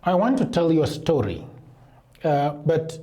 I want to tell you a story, but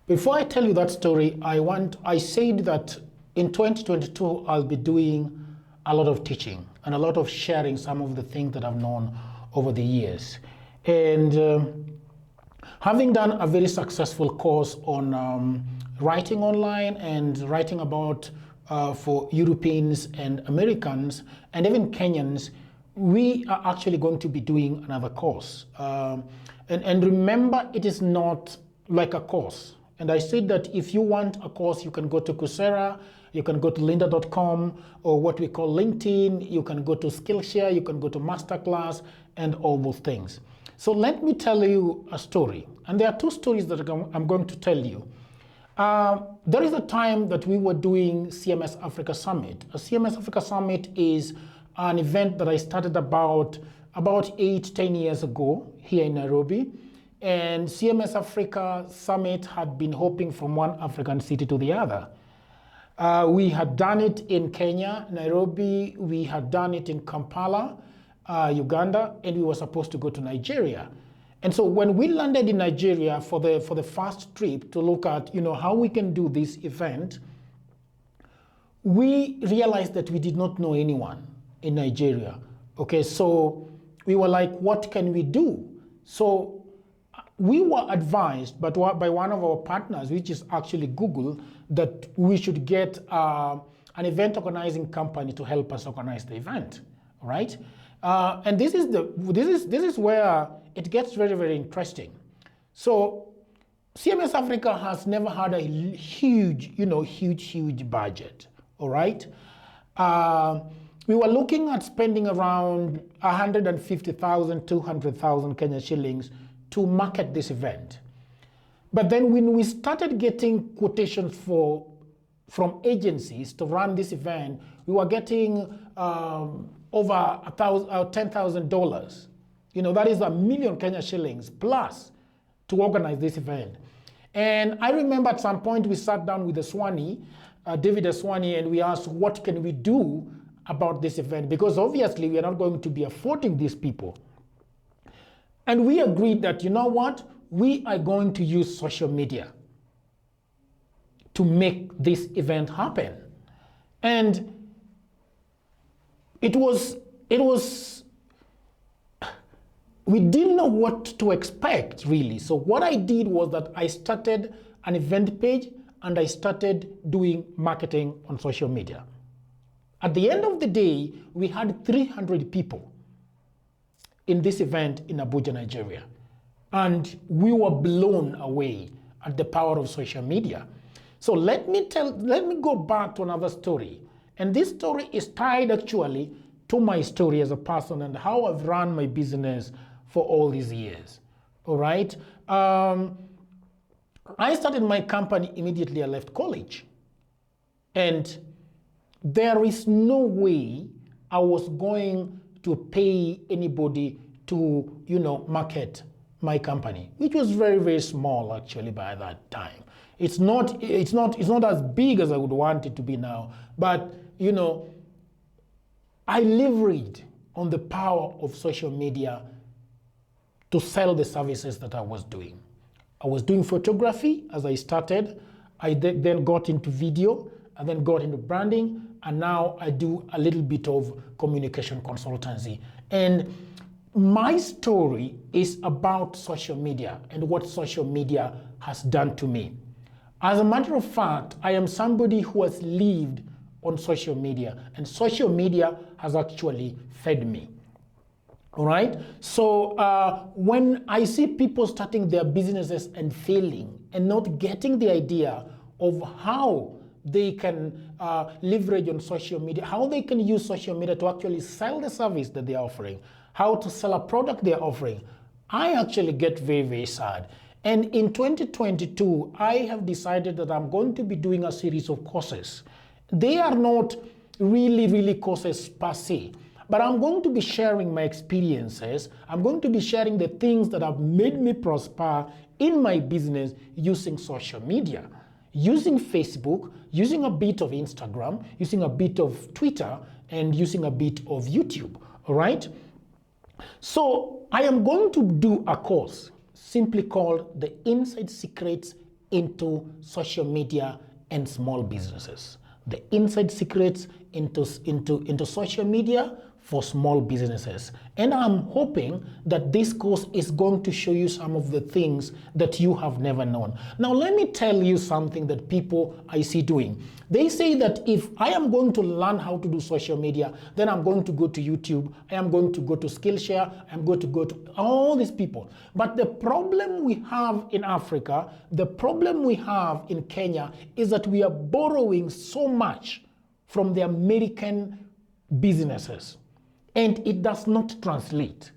before I tell you that story, I said that in 2022 I'll be doing a lot of teaching and a lot of sharing some of the things that I've known over the years. And having done a very successful course on writing online and writing about for Europeans and Americans and even Kenyans, we are actually going to be doing another course. And remember, it is not like a course. And I said that if you want a course, you can go to Coursera, you can go to lynda.com, or what we call LinkedIn, you can go to Skillshare, you can go to Masterclass, and all those things. So let me tell you a story. And there are two stories that I'm going to tell you. There is a time that we were doing CMS Africa Summit. A CMS Africa Summit is an event that I started about 8-10 years ago here in Nairobi. And CMS Africa Summit had been hopping from one African city to the other. We had done it in Kenya, Nairobi, we had done it in Kampala, Uganda, and we were supposed to go to Nigeria. And so when we landed in Nigeria for the first trip to look at how we can do this event, we realized that we did not know anyone in Nigeria. Okay, so we were like, what can we do? So we were advised by one of our partners, which is actually Google, that we should get an event organizing company to help us organize the event, right? And this is where it gets very, very interesting. So CMS Africa has never had a huge budget, all right? We were looking at spending around 150,000, 200,000 Kenya shillings to market this event. But then when we started getting quotations from agencies to run this event, we were getting over $10,000. That is 1 million Kenya shillings plus to organize this event. And I remember at some point we sat down with David Eswani, and we asked, what can we do about this event? Because obviously we are not going to be affording these people. And we agreed that, we are going to use social media to make this event happen. And it was, we didn't know what to expect, really. So what I did was that I started an event page and I started doing marketing on social media. At the end of the day, we had 300 people in this event in Abuja, Nigeria. And we were blown away at the power of social media. So let me go back to another story. And this story is tied actually to my story as a person and how I've run my business for all these years, all right? I started my company immediately I left college. And there is no way I was going to pay anybody to, market my company, which was very, very small actually by that time. It's not as big as I would want it to be now, but I leveraged on the power of social media to sell the services that I was doing. I was doing photography as I started. I then got into video, and then got into branding, and now I do a little bit of communication consultancy. And my story is about social media and what social media has done to me. As a matter of fact, I am somebody who has lived on social media, and social media has actually fed me. All right? So when I see people starting their businesses and failing and not getting the idea of how they can leverage on social media, how they can use social media to actually sell the service that they're offering, how to sell a product they're offering, I actually get very, very sad. And in 2022, I have decided that I'm going to be doing a series of courses. They are not really courses per se, but I'm going to be sharing my experiences. I'm going to be sharing the things that have made me prosper in my business using social media, using Facebook, using a bit of Instagram, using a bit of Twitter, and using a bit of YouTube, all right? So I am going to do a course simply called The Inside Secrets into Social Media and Small Businesses. The Inside Secrets into social media for small businesses. And I'm hoping that this course is going to show you some of the things that you have never known. Now, let me tell you something that people I see doing. They say that if I am going to learn how to do social media, then I'm going to go to YouTube, I am going to go to Skillshare, I'm going to go to all these people. But the problem we have in Africa, the problem we have in Kenya is that we are borrowing so much from the American businesses, and it does not translate.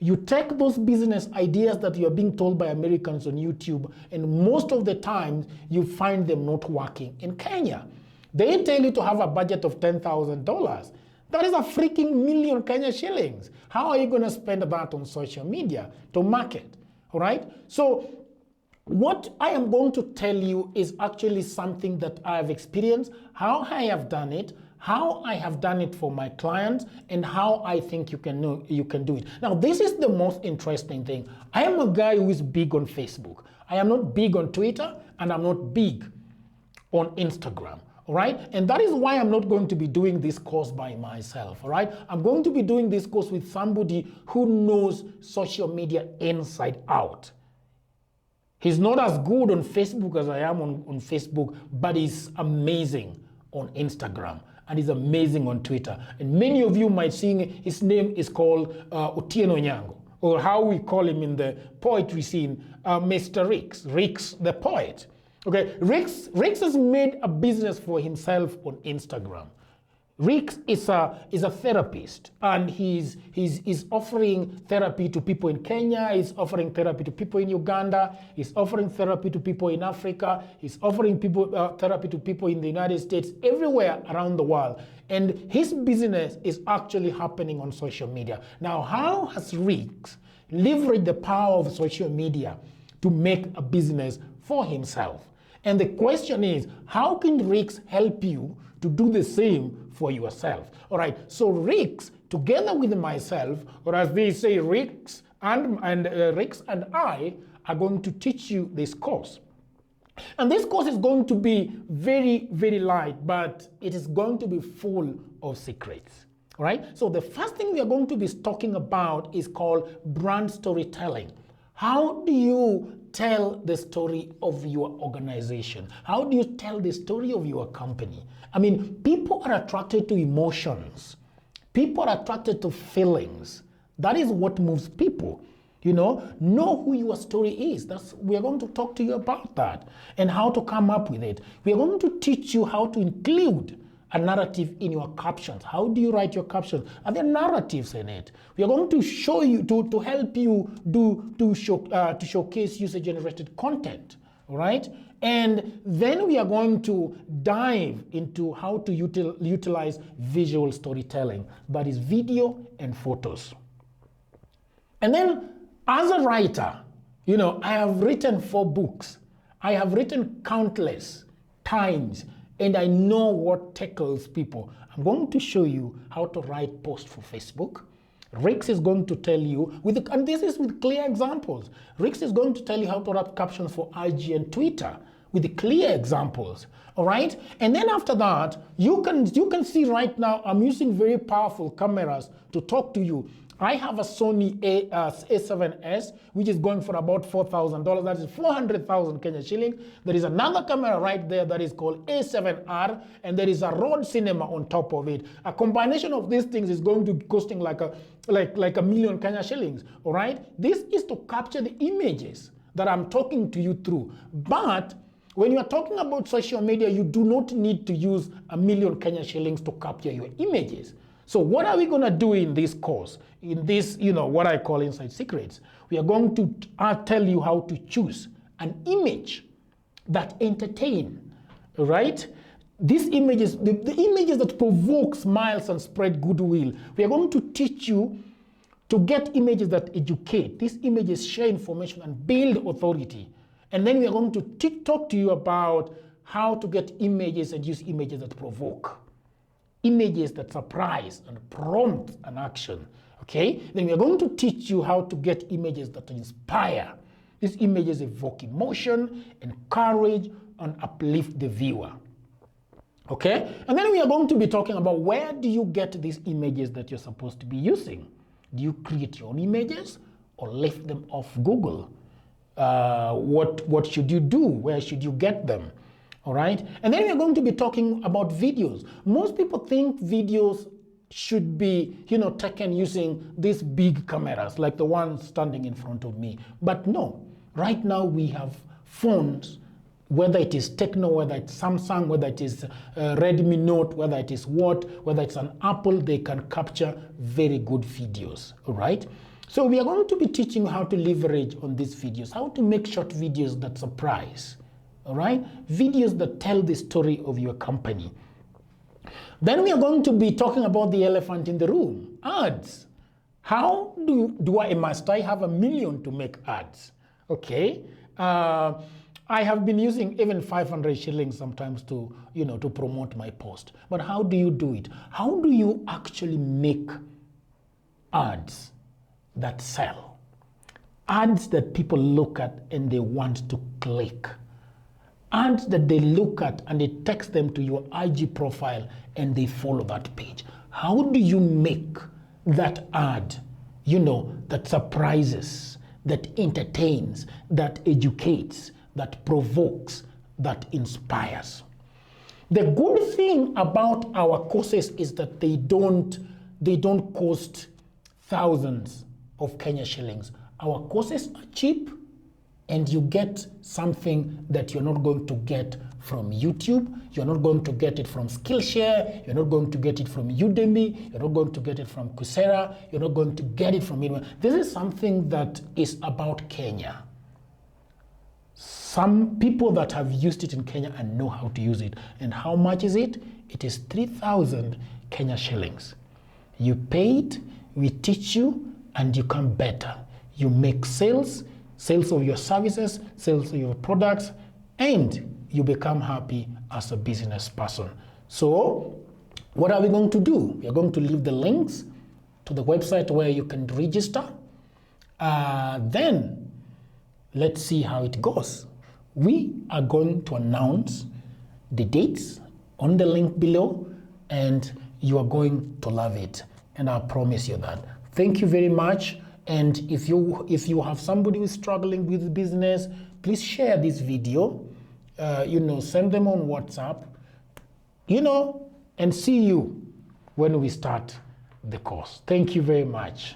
You take those business ideas that you are being told by Americans on YouTube, and most of the time you find them not working in Kenya. They tell you to have a budget of $10,000. That is a freaking million Kenya shillings. How are you going to spend that on social media to market? All right? So what I am going to tell you is actually something that I have experienced, how I have done it, how I have done it for my clients, and how I think you can do it. Now, this is the most interesting thing. I am a guy who is big on Facebook. I am not big on Twitter, and I'm not big on Instagram. All right? And that is why I'm not going to be doing this course by myself. All right? I'm going to be doing this course with somebody who knows social media inside out. He's not as good on Facebook as I am on Facebook, but he's amazing on Instagram. And he's amazing on Twitter. And many of you might see his name is called Otieno Nyango, or how we call him in the poetry scene, Mr. Rix, Rix the poet. Okay, Rix has made a business for himself on Instagram. Rix is a therapist, and he's offering therapy to people in Kenya, he's offering therapy to people in Uganda, he's offering therapy to people in Africa, he's offering therapy to people in the United States, everywhere around the world. And his business is actually happening on social media. Now, how has Rix leveraged the power of social media to make a business for himself? And the question is, how can Rix help you to do the same for yourself? All right, so Rix, together with myself, or as they say, Rix and I are going to teach you this course. And this course is going to be very, very light, but it is going to be full of secrets. All right, so the first thing we are going to be talking about is called brand storytelling. How do you tell the story of your organization? How do you tell the story of your company? I mean, people are attracted to emotions. People are attracted to feelings. That is what moves people. You know who your story is. We are going to talk to you about that and how to come up with it. We are going to teach you how to include a narrative in your captions. How do you write your captions? Are there narratives in it? We are going to show you, to help you to showcase user-generated content, all right? And then we are going to dive into how to utilize visual storytelling, that is video and photos. And then as a writer, I have written 4 books. I have written countless times, and I know what tickles people. I'm going to show you how to write posts for Facebook. Rix is going to tell you, and this is with clear examples. Rix is going to tell you how to write captions for IG and Twitter with the clear examples. All right? And then after that, you can see right now, I'm using very powerful cameras to talk to you. I have a Sony A7S, which is going for about $4,000. That is 400,000 Kenya shilling. There is another camera right there that is called A7R, and there is a Rode Cinema on top of it. A combination of these things is going to be costing like a million Kenya shillings. All right? This is to capture the images that I'm talking to you through. But when you are talking about social media, you do not need to use a million Kenya shillings to capture your images. So what are we going to do in this course? In this, what I call Inside Secrets, we are going to tell you how to choose an image that entertain, right? These images, the images that provoke smiles and spread goodwill. We are going to teach you to get images that educate. These images share information and build authority. And then we are going to talk to you about how to get images and use images that provoke. Images that surprise and prompt an action, Okay? Then we are going to teach you how to get images that inspire. These images evoke emotion, encourage, and uplift the viewer. Okay? And then we are going to be talking about where do you get these images that you're supposed to be using? Do you create your own images or lift them off Google? What should you do? Where should you get them? All right? And then we are going to be talking about videos. Most people think videos should be, taken using these big cameras like the one standing in front of me. But no, right now we have phones, whether it is Tecno, whether it's Samsung, whether it is Redmi Note, whether it is whether it's an Apple, they can capture very good videos, all right? So we are going to be teaching you how to leverage on these videos, how to make short videos that surprise, all right? Videos that tell the story of your company. Then we are going to be talking about the elephant in the room, ads. How must I have $1 million to make ads? Okay. I have been using even 500 shillings sometimes to promote my post. But how do you do it? How do you actually make ads that sell? Ads that people look at and they want to click. Ads that they look at and it takes them to your IG profile and they follow that page. How do you make that ad, that surprises, that entertains, that educates, that provokes, that inspires? The good thing about our courses is that they don't cost thousands of Kenya shillings. Our courses are cheap, and you get something that you're not going to get from YouTube, you're not going to get it from Skillshare, you're not going to get it from Udemy, you're not going to get it from Coursera, you're not going to get it from anyone. This is something that is about Kenya. Some people that have used it in Kenya and know how to use it. And how much is it? It is 3,000 Kenya shillings. You pay it, we teach you, and you come better. You make sales of your services, sales of your products, and you become happy as a business person. So what are we going to do? We are going to leave the links to the website where you can register. Then let's see how it goes. We are going to announce the dates on the link below, and you are going to love it. And I promise you that. Thank you very much. And if you have somebody who is struggling with business, please share this video, send them on WhatsApp, and see you when we start the course. Thank you very much.